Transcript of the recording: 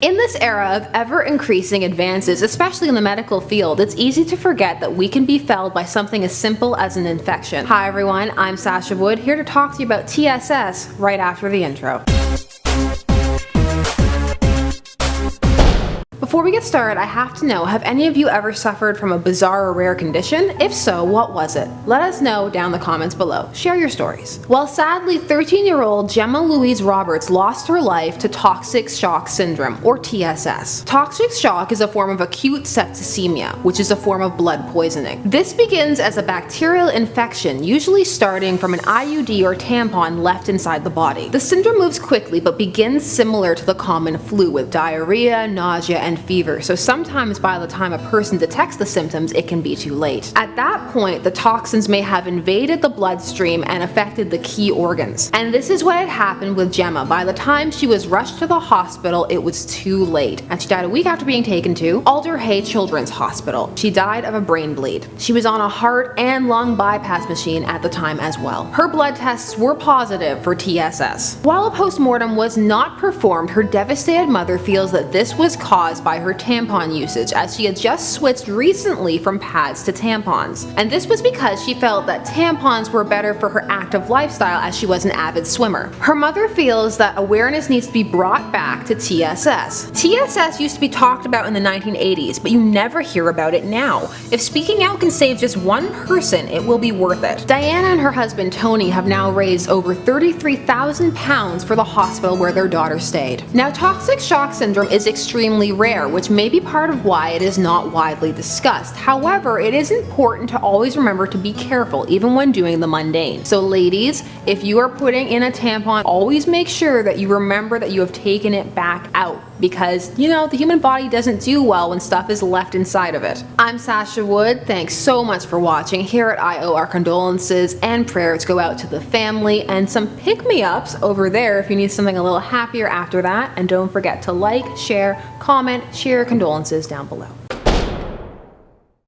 In this era of ever-increasing advances, especially in the medical field, it's easy to forget that we can be felled by something as simple as an infection. Hi everyone, I'm Sasha Wood, here to talk to you about TSS right after the intro. Before we get started, I have to know, have any of you ever suffered from a bizarre or rare condition? If so, what was it? Let us know down in the comments below. Share your stories. Well, sadly, 13-year-old Gemma Louise Roberts lost her life to toxic shock syndrome, or TSS. Toxic shock is a form of acute septicemia, which is a form of blood poisoning. This begins as a bacterial infection, usually starting from an IUD or tampon left inside the body. The syndrome moves quickly, but begins similar to the common flu with diarrhea, nausea, and fever, so sometimes by the time a person detects the symptoms, it can be too late. At that point, the toxins may have invaded the bloodstream and affected the key organs. And this is what had happened with Gemma. By the time she was rushed to the hospital, it was too late, and she died a week after being taken to Alder Hey Children's Hospital. She died of a brain bleed. She was on a heart and lung bypass machine at the time as well. Her blood tests were positive for TSS. While a postmortem was not performed, her devastated mother feels that this was caused by her tampon usage, as she had just switched recently from pads to tampons. And this was because she felt that tampons were better for her active lifestyle, as she was an avid swimmer. Her mother feels that awareness needs to be brought back to TSS. TSS used to be talked about in the 1980s, but you never hear about it now. If speaking out can save just one person, it will be worth it. Diana and her husband Tony have now raised over £33,000 for the hospital where their daughter stayed. Now, toxic shock syndrome is extremely rare, which may be part of why it is not widely discussed. However, it is important to always remember to be careful, even when doing the mundane. So ladies, if you are putting in a tampon, always make sure that you remember that you have taken it back out, because, you know, the human body doesn't do well when stuff is left inside of it. I'm Sasha Wood. Thanks so much for watching. Here at IO, our condolences and prayers go out to the family, and some pick-me-ups over there if you need something a little happier after that. And don't forget to like, share, comment, share your condolences down below.